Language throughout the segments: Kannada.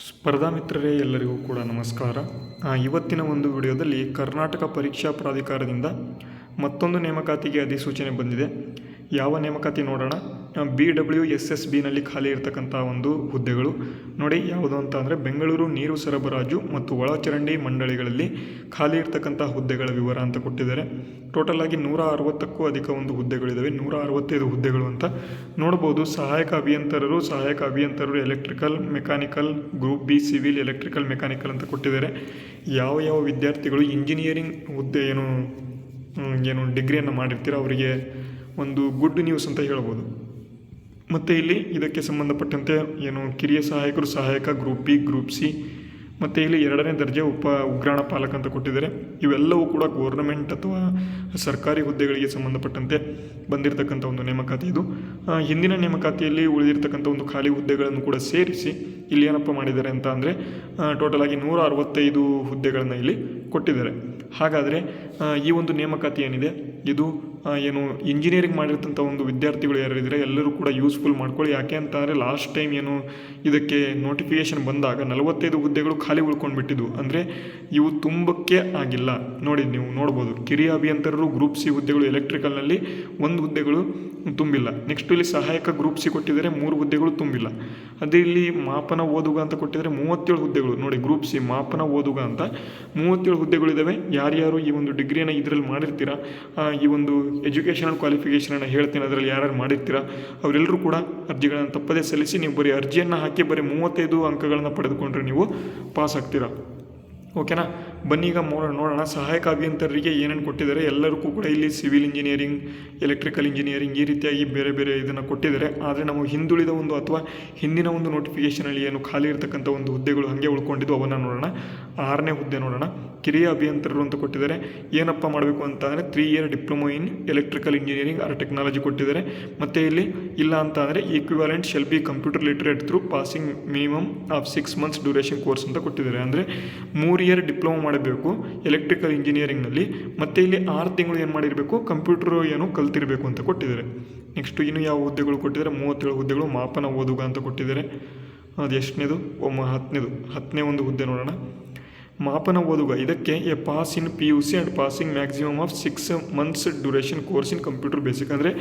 ಸ್ಪರ್ಧಾ ಮಿತ್ರರೇ ಎಲ್ಲರಿಗೂ ಕೂಡ ನಮಸ್ಕಾರ. ಇವತ್ತಿನ ಒಂದು ವಿಡಿಯೋದಲ್ಲಿ ಕರ್ನಾಟಕ ಪರೀಕ್ಷಾ ಪ್ರಾಧಿಕಾರದಿಂದ ಮತ್ತೊಂದು ನೇಮಕಾತಿಗೆ ಅಧಿಸೂಚನೆ ಬಂದಿದೆ. ಯಾವ ನೇಮಕಾತಿ ನೋಡೋಣ. BWSSBನಲ್ಲಿ ಖಾಲಿ ಇರತಕ್ಕಂಥ ಒಂದು ಹುದ್ದೆಗಳು ನೋಡಿ ಯಾವುದು ಅಂತ ಅಂದರೆ ಬೆಂಗಳೂರು ನೀರು ಸರಬರಾಜು ಮತ್ತು ಒಳಚರಂಡಿ ಮಂಡಳಿಗಳಲ್ಲಿ ಖಾಲಿ ಇರತಕ್ಕಂಥ ಹುದ್ದೆಗಳ ವಿವರ ಅಂತ ಕೊಟ್ಟಿದ್ದಾರೆ. ಟೋಟಲ್ ಆಗಿ 160ಕ್ಕೂ ಅಧಿಕ ಒಂದು ಹುದ್ದೆಗಳಿದ್ದಾವೆ. 165 ಹುದ್ದೆಗಳು ಅಂತ ನೋಡ್ಬೋದು. ಸಹಾಯಕ ಅಭಿಯಂತರರು electrical mechanical, group B civil electrical mechanical ಅಂತ ಕೊಟ್ಟಿದ್ದಾರೆ. ಯಾವ ವಿದ್ಯಾರ್ಥಿಗಳು ಇಂಜಿನಿಯರಿಂಗ್ ಹುದ್ದೆ ಏನು ಡಿಗ್ರಿಯನ್ನು ಮಾಡಿರ್ತೀರೋ ಅವರಿಗೆ ಒಂದು ಗುಡ್ ನ್ಯೂಸ್ ಅಂತ ಹೇಳ್ಬೋದು. ಮತ್ತು ಇಲ್ಲಿ ಇದಕ್ಕೆ ಸಂಬಂಧಪಟ್ಟಂತೆ ಕಿರಿಯ ಸಹಾಯಕ ಗ್ರೂಪ್ ಬಿ, ಗ್ರೂಪ್ ಸಿ, ಮತ್ತು ಇಲ್ಲಿ 2ನೇ ದರ್ಜೆ ಉಗ್ರಾಣ ಪಾಲಕ ಅಂತ ಕೊಟ್ಟಿದ್ದಾರೆ. ಇವೆಲ್ಲವೂ ಕೂಡ ಗೌರ್ನಮೆಂಟ್ ಅಥವಾ ಸರ್ಕಾರಿ ಹುದ್ದೆಗಳಿಗೆ ಸಂಬಂಧಪಟ್ಟಂತೆ ಬಂದಿರತಕ್ಕಂಥ ಒಂದು ನೇಮಕಾತಿ ಇದು. ಹಿಂದಿನ ನೇಮಕಾತಿಯಲ್ಲಿ ಉಳಿದಿರ್ತಕ್ಕಂಥ ಒಂದು ಖಾಲಿ ಹುದ್ದೆಗಳನ್ನು ಕೂಡ ಸೇರಿಸಿ ಇಲ್ಲಿ ಏನಪ್ಪ ಮಾಡಿದ್ದಾರೆ ಅಂತ ಅಂದರೆ ಟೋಟಲ್ ಆಗಿ 165 ಹುದ್ದೆಗಳನ್ನು ಇಲ್ಲಿ ಕೊಟ್ಟಿದ್ದಾರೆ. ಹಾಗಾದರೆ ಈ ಒಂದು ನೇಮಕಾತಿ ಏನಿದೆ ಇದು ಇಂಜಿನಿಯರಿಂಗ್ ಮಾಡಿರ್ತಂಥ ಒಂದು ವಿದ್ಯಾರ್ಥಿಗಳು ಯಾರಿದ್ದಾರೆ ಎಲ್ಲರೂ ಕೂಡ ಯೂಸ್ಫುಲ್ ಮಾಡ್ಕೊಳ್ಳಿ. ಯಾಕೆ ಅಂತ ಅಂದರೆ ಲಾಸ್ಟ್ ಟೈಮ್ ಇದಕ್ಕೆ ನೋಟಿಫಿಕೇಷನ್ ಬಂದಾಗ 45 ಹುದ್ದೆಗಳು ಖಾಲಿ ಉಳ್ಕೊಂಡ್ಬಿಟ್ಟಿದ್ವು. ಅಂದರೆ ಇವು ತುಂಬಕ್ಕೆ ಆಗಿಲ್ಲ. ನೀವು ನೋಡ್ಬೋದು ಕಿರಿಯ ಅಭಿಯಂತರರು ಗ್ರೂಪ್ ಸಿ ಹುದ್ದೆಗಳು ಎಲೆಕ್ಟ್ರಿಕಲ್ನಲ್ಲಿ 1 ಹುದ್ದೆಗಳು ತುಂಬಿಲ್ಲ. ನೆಕ್ಸ್ಟ್ ಇಲ್ಲಿ ಸಹಾಯಕ ಗ್ರೂಪ್ ಸಿ ಕೊಟ್ಟಿದ್ದಾರೆ 3 ಹುದ್ದೆಗಳು ತುಂಬಿಲ್ಲ. ಅದೇ ಇಲ್ಲಿ ಮಾಪನ ಓದುಗ ಅಂತ ಕೊಟ್ಟಿದ್ದಾರೆ 37 ಹುದ್ದೆಗಳು. ನೋಡಿ ಗ್ರೂಪ್ ಸಿ ಮಾಪನ ಓದುಗ ಅಂತ 37 ಹುದ್ದೆಗಳಿದ್ದಾವೆ. ಯಾರ್ಯಾರು ಈ ಒಂದು ಡಿಗ್ರಿಯನ್ನು ಇದರಲ್ಲಿ ಮಾಡಿರ್ತೀರಾ, ಈ ಒಂದು ಎಜುಕೇಷನಲ್ ಕ್ವಾಲಿಫಿಕೇಷನನ್ನು ಹೇಳ್ತೀನಿ, ಅದರಲ್ಲಿ ಯಾರ್ಯಾರು ಮಾಡಿರ್ತೀರಾ ಅವರೆಲ್ಲರೂ ಕೂಡ ಅರ್ಜಿಗಳನ್ನು ತಪ್ಪದೇ ಸಲ್ಲಿಸಿ. ನೀವು ಬರೀ ಅರ್ಜಿಯನ್ನು ಹಾಕಿ ಬರೀ 35 ಅಂಕಗಳನ್ನು ಪಡೆದುಕೊಂಡ್ರೆ ನೀವು ಪಾಸ್ ಆಗ್ತೀರಾ. ಓಕೆನಾ. ಬನ್ನಿ ಈಗ ನೋಡೋಣ ಸಹಾಯಕ ಅಭಿಯಂತರರಿಗೆ ಏನೇನು ಕೊಟ್ಟಿದ್ದಾರೆ. ಎಲ್ಲರಿಗೂ ಕೂಡ ಇಲ್ಲಿ ಸಿವಿಲ್ ಇಂಜಿನಿಯರಿಂಗ್, ಎಲೆಕ್ಟ್ರಿಕಲ್ ಇಂಜಿನಿಯರಿಂಗ್ ಈ ರೀತಿಯಾಗಿ ಬೇರೆ ಇದನ್ನು ಕೊಟ್ಟಿದ್ದಾರೆ. ಆದರೆ ನಾವು ಹಿಂದುಳಿದ ಒಂದು ಅಥವಾ ಹಿಂದಿನ ಒಂದು ನೋಟಿಫಿಕೇಷನಲ್ಲಿ ಏನು ಖಾಲಿ ಇರತಕ್ಕಂಥ ಒಂದು ಹುದ್ದೆಗಳು ಹಾಗೆ ಉಳ್ಕೊಂಡಿದ್ದು ಅವನ್ನು ನೋಡೋಣ. 6ನೇ ಹುದ್ದೆ ನೋಡೋಣ. ಕಿರಿಯ ಅಭಿಯಂತರರು ಅಂತ ಕೊಟ್ಟಿದ್ದಾರೆ. ಏನಪ್ಪ ಮಾಡಬೇಕು ಅಂತ ಅಂದರೆ 3 year diploma in electrical engineering or technology ಕೊಟ್ಟಿದ್ದಾರೆ. ಮತ್ತು ಇಲ್ಲಿ ಇಲ್ಲ ಅಂತ ಅಂದರೆ equivalent shall be computer literate through passing minimum of 6 months duration course ಅಂತ ಕೊಟ್ಟಿದ್ದಾರೆ. ಅಂದರೆ 3 ಇಯರ್ ಡಿಪ್ಲೊಮೊ ಮಾಡಬೇಕು ಎಲೆಕ್ಟ್ರಿಕಲ್ ಇಂಜಿನಿಯರಿಂಗ್ನಲ್ಲಿ, ಮತ್ತು ಇಲ್ಲಿ 6 ತಿಂಗಳು ಏನು ಮಾಡಿರಬೇಕು ಕಂಪ್ಯೂಟರ್ ಕಲ್ತಿರಬೇಕು ಅಂತ ಕೊಟ್ಟಿದ್ದಾರೆ. ನೆಕ್ಸ್ಟ್ ಇನ್ನು ಯಾವ ಹುದ್ದೆಗಳು ಕೊಟ್ಟಿದ್ದಾರೆ 37 ಹುದ್ದೆಗಳು. ಮಾಪನ ಓದುಗ ಅಂತ ಕೊಟ್ಟಿದ್ದಾರೆ. ಅದು ಎಷ್ಟನೇದು 10ನೇ ಒಂದು ಹುದ್ದೆ ನೋಡೋಣ. ಮಾಪನ ಓದುಗ ಇದಕ್ಕೆ A pass in PUC and passing maximum of 6 months duration course in computer basic. ಅಂದರೆ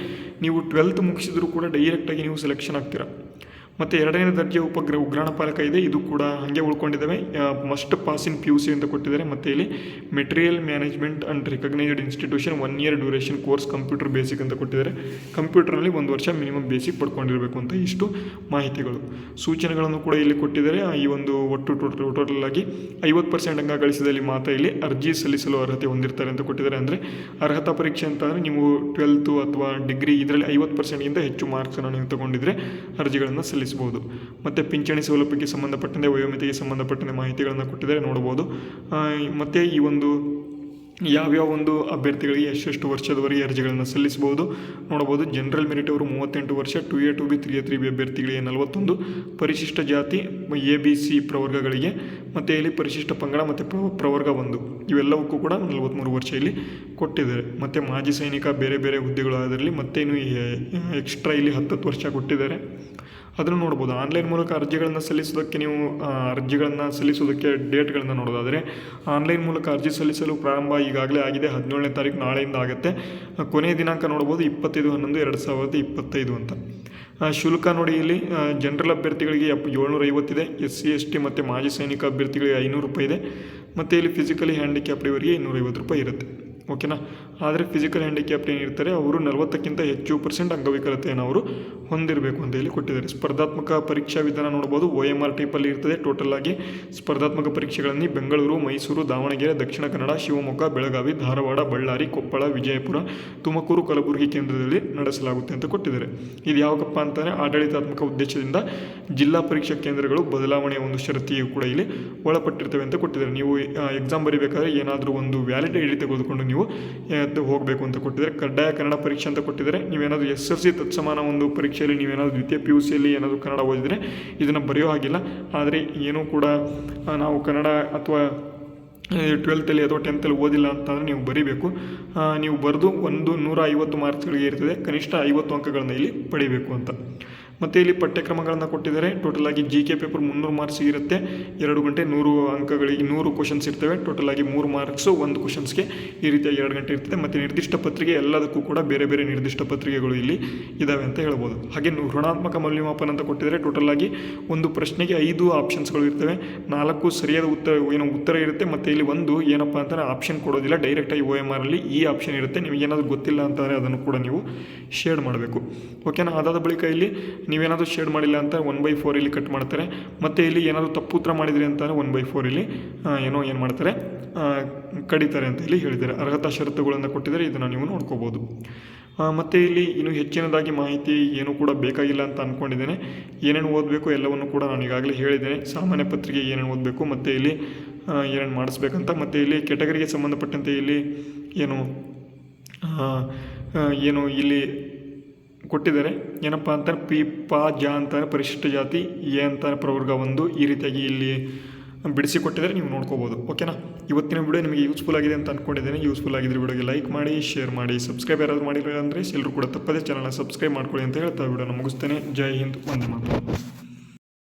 ನೀವು 12th ಮುಗಿಸಿದ್ರು ಕೂಡ ಡೈರೆಕ್ಟಾಗಿ ನೀವು ಸೆಲೆಕ್ಷನ್ ಆಗ್ತೀರಾ. ಮತ್ತು 2ನೇ ದರ್ಜೆ ಉಗ್ರಾಣ ಪಾಲಕ ಇದೆ, ಇದು ಕೂಡ ಹಾಗೆ ಉಳ್ಕೊಂಡಿದ್ದಾವೆ. ಮಸ್ಟ್ ಪಾಸ್ ಇನ್ PUC ಅಂತ ಕೊಟ್ಟಿದ್ದಾರೆ. ಮತ್ತು ಇಲ್ಲಿ material management and recognised institution 1 year duration course computer basic ಅಂತ ಕೊಟ್ಟಿದ್ದಾರೆ. ಕಂಪ್ಯೂಟರ್ನಲ್ಲಿ 1 ವರ್ಷ ಮಿನಿಮಮ್ ಬೇಸಿಕ್ ಪಡ್ಕೊಂಡಿರಬೇಕು ಅಂತ ಇಷ್ಟು ಮಾಹಿತಿಗಳು ಸೂಚನೆಗಳನ್ನು ಕೂಡ ಇಲ್ಲಿ ಕೊಟ್ಟಿದ್ದಾರೆ. ಈ ಒಂದು ಒಟ್ಟು ಟೋಟಲ್ ಆಗಿ 50% ಅಂಕ ಗಳಿಸಿದಲ್ಲಿ ಮಾತ್ರ ಇಲ್ಲಿ ಅರ್ಜಿ ಸಲ್ಲಿಸಲು ಅರ್ಹತೆ ಹೊಂದಿರ್ತಾರೆ ಅಂತ ಕೊಟ್ಟಿದ್ದಾರೆ. ಅಂದರೆ ಅರ್ಹತಾ ಪರೀಕ್ಷೆ ಅಂತ ಅಂದರೆ ನೀವು 12th ಅಥವಾ ಡಿಗ್ರಿ ಇದರಲ್ಲಿ 50%ಗಿಂತ ಹೆಚ್ಚು ಮಾರ್ಕ್ಸನ್ನು ನೀವು ತಗೊಂಡಿದ್ರೆ ಅರ್ಜಿಗಳನ್ನು ಸಲ್ಲಿಸಬಹುದು. ಮತ್ತು ಪಿಂಚಣಿ ಸೌಲಭ್ಯಕ್ಕೆ ಸಂಬಂಧಪಟ್ಟಂತೆ ವಯೋಮಿತಿಗೆ ಸಂಬಂಧಪಟ್ಟಂತೆ ಮಾಹಿತಿಗಳನ್ನು ಕೊಟ್ಟಿದ್ದಾರೆ ನೋಡ್ಬೋದು. ಮತ್ತು ಈ ಒಂದು ಯಾವ್ಯಾವ ಒಂದು ಅಭ್ಯರ್ಥಿಗಳಿಗೆ ಎಷ್ಟೆಷ್ಟು ವರ್ಷದವರೆಗೆ ಅರ್ಜಿಗಳನ್ನು ಸಲ್ಲಿಸಬಹುದು ನೋಡ್ಬೋದು. ಜನರಲ್ ಮೆರಿಟ್ ಅವರು 38 ವರ್ಷ, 2A 2B 3A 3B ಅಭ್ಯರ್ಥಿಗಳಿಗೆ 41, ಪರಿಶಿಷ್ಟ ಜಾತಿ ABC ಪ್ರವರ್ಗಗಳಿಗೆ, ಮತ್ತು ಇಲ್ಲಿ ಪರಿಶಿಷ್ಟ ಪಂಗಡ ಮತ್ತು ಪ್ರವರ್ಗ 1 ಇವೆಲ್ಲವಕ್ಕೂ ಕೂಡ 43 ವರ್ಷ ಇಲ್ಲಿ ಕೊಟ್ಟಿದ್ದಾರೆ. ಮತ್ತು ಮಾಜಿ ಸೈನಿಕ ಬೇರೆ ಹುದ್ದೆಗಳು ಅದರಲ್ಲಿ ಮತ್ತೆ ಇನ್ನು ಎಕ್ಸ್ಟ್ರಾ ಇಲ್ಲಿ 10 ವರ್ಷ ಕೊಟ್ಟಿದ್ದಾರೆ. ಅದನ್ನು ನೋಡ್ಬೋದು. ಆನ್ಲೈನ್ ಮೂಲಕ ಅರ್ಜಿಗಳನ್ನು ಸಲ್ಲಿಸೋದಕ್ಕೆ ಡೇಟ್ಗಳನ್ನು ನೋಡೋದಾದರೆ ಆನ್ಲೈನ್ ಮೂಲಕ ಅರ್ಜಿ ಸಲ್ಲಿಸಲು ಪ್ರಾರಂಭ ಈಗಾಗಲೇ ಆಗಿದೆ. 17ನೇ ತಾರೀಕು ನಾಳೆಯಿಂದ ಆಗುತ್ತೆ. ಕೊನೆಯ ದಿನಾಂಕ ನೋಡ್ಬೋದು 25/11/2025 ಅಂತ. ಶುಲ್ಕ ನೋಡಿ ಇಲ್ಲಿ ಜನರಲ್ ಅಭ್ಯರ್ಥಿಗಳಿಗೆ 750 ಇದೆ, SC ST ಮತ್ತು ಮಾಜಿ ಸೈನಿಕ ಅಭ್ಯರ್ಥಿಗಳಿಗೆ 500 ರೂಪಾಯಿ ಇದೆ. ಮತ್ತು ಇಲ್ಲಿ ಫಿಸಿಕಲಿ ಹ್ಯಾಂಡಿಕ್ಯಾಪ್ಡ್ ಇವರಿಗೆ 250 ರೂಪಾಯಿ ಇರುತ್ತೆ. ಓಕೆನಾ. ಆದರೆ ಫಿಸಿಕಲ್ ಹ್ಯಾಂಡಿಕ್ಯಾಪ್ಟ್ ಏನಿರ್ತಾರೆ ಅವರು 40ಕ್ಕಿಂತ ಹೆಚ್ಚು % ಅಂಗವಿಕಲತೆಯನ್ನು ಅವರು ಹೊಂದಿರಬೇಕು ಅಂತ ಹೇಳಿ ಕೊಟ್ಟಿದ್ದಾರೆ. ಸ್ಪರ್ಧಾತ್ಮಕ ಪರೀಕ್ಷಾ ವಿಧಾನ ನೋಡ್ಬೋದು. OMR ಟೈಪಲ್ಲಿ ಇರ್ತದೆ. ಟೋಟಲ್ ಆಗಿ ಸ್ಪರ್ಧಾತ್ಮಕ ಪರೀಕ್ಷೆಗಳಲ್ಲಿ ಬೆಂಗಳೂರು, ಮೈಸೂರು, ದಾವಣಗೆರೆ, ದಕ್ಷಿಣ ಕನ್ನಡ, ಶಿವಮೊಗ್ಗ, ಬೆಳಗಾವಿ, ಧಾರವಾಡ, ಬಳ್ಳಾರಿ, ಕೊಪ್ಪಳ, ವಿಜಯಪುರ, ತುಮಕೂರು, ಕಲಬುರಗಿ ಕೇಂದ್ರದಲ್ಲಿ ನಡೆಸಲಾಗುತ್ತೆ ಅಂತ ಕೊಟ್ಟಿದ್ದಾರೆ. ಇದು ಯಾವಾಗಪ್ಪ ಅಂತಂದರೆ ಆಡಳಿತಾತ್ಮಕ ಉದ್ದೇಶದಿಂದ ಜಿಲ್ಲಾ ಪರೀಕ್ಷಾ ಕೇಂದ್ರಗಳು ಬದಲಾವಣೆಯ ಒಂದು ಷರತ್ತಿಯು ಕೂಡ ಇಲ್ಲಿ ಒಳಪಟ್ಟಿರ್ತವೆ ಅಂತ ಕೊಟ್ಟಿದ್ದಾರೆ. ನೀವು ಎಕ್ಸಾಮ್ ಬರೀಬೇಕಾದ್ರೆ ಏನಾದರೂ ಒಂದು ವ್ಯಾಲಿಡ್ ಐಡಿ ತೆಗೆದುಕೊಂಡು ನೀವು ಹೋಗಬೇಕು ಅಂತ ಕೊಟ್ಟಿದ್ದಾರೆ. ಕಡ್ಡಾಯ ಕನ್ನಡ ಪರೀಕ್ಷೆ ಅಂತ ಕೊಟ್ಟಿದ್ದಾರೆ. ನೀವೇನಾದರೂ SSLC ತತ್ಸಮಾನ ಒಂದು ಪರೀಕ್ಷೆಯಲ್ಲಿ ನೀವೇನಾದರೂ ದ್ವಿತೀಯ PUCಯಲ್ಲಿ ಏನಾದರೂ ಕನ್ನಡ ಓದಿದರೆ ಇದನ್ನು ಬರೆಯೋ ಹಾಗಿಲ್ಲ. ಆದರೆ ಏನೂ ಕೂಡ ನಾವು ಕನ್ನಡ ಅಥವಾ 12th ಅಥವಾ 10th ಓದಿಲ್ಲ ಅಂತಂದರೆ ನೀವು ಬರೀಬೇಕು. ನೀವು ಬರೆದು 150 ಮಾರ್ಕ್ಸ್ಗಳಿಗೆ ಇರ್ತದೆ. ಕನಿಷ್ಠ 50 ಅಂಕಗಳನ್ನು ಇಲ್ಲಿ ಪಡಿಬೇಕು ಅಂತ. ಮತ್ತು ಇಲ್ಲಿ ಪಠ್ಯಕ್ರಮಗಳನ್ನು ಕೊಟ್ಟಿದ್ದಾರೆ. ಟೋಟಲ್ ಆಗಿ GK ಪೇಪರ್ 300 ಮಾರ್ಕ್ಸ್ ಇರುತ್ತೆ. 2 ಗಂಟೆ 100 ಅಂಕಗಳಿಗೆ 100 ಕ್ವಶನ್ಸ್ ಇರ್ತವೆ. ಟೋಟಲ್ ಆಗಿ 3 ಮಾರ್ಕ್ಸು 1 ಕ್ವಶನ್ಸ್ಗೆ ಈ ರೀತಿಯಾಗಿ 2 ಗಂಟೆ ಇರ್ತದೆ. ಮತ್ತು ನಿರ್ದಿಷ್ಟ ಪತ್ರಿಕೆ ಎಲ್ಲದಕ್ಕೂ ಕೂಡ ಬೇರೆ ಬೇರೆ ನಿರ್ದಿಷ್ಟ ಪತ್ರಿಕೆಗಳು ಇಲ್ಲಿ ಇದ್ದಾವೆ ಅಂತ ಹೇಳ್ಬೋದು. ಹಾಗೆ ಋಣಾತ್ಮಕ ಮೌಲ್ಯಮಾಪನ ಅಂತ ಕೊಟ್ಟಿದ್ದಾರೆ. ಟೋಟಲ್ ಆಗಿ ಒಂದು ಪ್ರಶ್ನೆಗೆ 5 ಆಪ್ಷನ್ಸ್ಗಳು ಇರ್ತವೆ. 4 ಸರಿಯಾದ ಉತ್ತರ ಇರುತ್ತೆ. ಮತ್ತು ಇಲ್ಲಿ ಒಂದು ಏನಪ್ಪ ಅಂತಾರೆ ಆಪ್ಷನ್ ಕೊಡೋದಿಲ್ಲ, ಡೈರೆಕ್ಟಾಗಿ OMR ಅಲ್ಲಿ ಈ ಆಪ್ಷನ್ ಇರುತ್ತೆ. ನಿಮಗೇನಾದರೂ ಗೊತ್ತಿಲ್ಲ ಅಂತಾರೆ ಅದನ್ನು ಕೂಡ ನೀವು ಶೇಡ್ ಮಾಡಬೇಕು. ಓಕೆನಾ. ಅದಾದ ಬಳಿಕ ಇಲ್ಲಿ ನೀವೇನಾದರೂ ಶೇಡ್ ಮಾಡಿಲ್ಲ ಅಂತ 1/4 ಇಲ್ಲಿ ಕಟ್ ಮಾಡ್ತಾರೆ. ಮತ್ತು ಇಲ್ಲಿ ಏನಾದರೂ ತಪ್ಪು ಉತ್ತರ ಮಾಡಿದ್ರಿ ಅಂತಾರೆ 1/4 ಇಲ್ಲಿ ಏನು ಮಾಡ್ತಾರೆ ಕಡಿತಾರೆ ಅಂತ ಇಲ್ಲಿ ಹೇಳಿದ್ದಾರೆ. ಅರ್ಹತಾ ಷರತ್ತುಗಳನ್ನು ಕೊಟ್ಟಿದ್ದಾರೆ, ಇದನ್ನು ನೀವು ನೋಡ್ಕೋಬೋದು. ಮತ್ತು ಇಲ್ಲಿ ಇನ್ನು ಹೆಚ್ಚಿನದಾಗಿ ಮಾಹಿತಿ ಏನೂ ಕೂಡ ಬೇಕಾಗಿಲ್ಲ ಅಂತ ಅಂದ್ಕೊಂಡಿದ್ದೇನೆ. ಏನೇನು ಓದಬೇಕು ಎಲ್ಲವನ್ನು ಕೂಡ ನಾನು ಈಗಾಗಲೇ ಹೇಳಿದ್ದೇನೆ. ಸಾಮಾನ್ಯ ಪತ್ರಿಕೆ ಏನೇನು ಓದಬೇಕು ಮತ್ತು ಇಲ್ಲಿ ಏನೇನು ಮಾಡಿಸ್ಬೇಕಂತ. ಮತ್ತು ಇಲ್ಲಿ ಕೆಟಗರಿಗೆ ಸಂಬಂಧಪಟ್ಟಂತೆ ಇಲ್ಲಿ ಏನು ಇಲ್ಲಿ ಕೊಟ್ಟಿದ್ದಾರೆ ಏನಪ್ಪ ಅಂತಾರೆ P, P, J ಅಂತಾರೆ ಪರಿಶಿಷ್ಟ ಜಾತಿ, A ಅಂತಾರೆ ಪ್ರವರ್ಗ 1, ಈ ರೀತಿಯಾಗಿ ಇಲ್ಲಿ ಬಿಡಿಸಿಕೊಟ್ಟಿದ್ದಾರೆ, ನೀವು ನೋಡ್ಕೋಬೋದು. ಓಕೆನಾ. ಇವತ್ತಿನ ವಿಡಿಯೋ ನಿಮಗೆ ಯೂಸ್ಫುಲ್ ಆಗಿದೆ ಅಂತ ಅಂದ್ಕೊಂಡಿದ್ದೇನೆ. ಯೂಸ್ಫುಲ್ ಆಗಿದ್ರೆ ವಿಡಿಯೋಗೆ ಲೈಕ್ ಮಾಡಿ, ಶೇರ್ ಮಾಡಿ, ಸಬ್ಸ್ಕ್ರೈಬ್ ಯಾರಾದರೂ ಮಾಡಿಲ್ಲ ಅಂದರೆ ಎಲ್ಲರೂ ಕೂಡ ತಪ್ಪದೇ ಚಾನಲ್ನ ಸಬ್ಸ್ಕ್ರೈಬ್ ಮಾಡ್ಕೊಳ್ಳಿ ಅಂತ ಹೇಳ್ತಾ ವಿಡಿಯೋನ ಮುಗಿಸ್ತೇನೆ. ಜೈ ಹಿಂದ್, ವಂದೇ ಮಾತರಂ.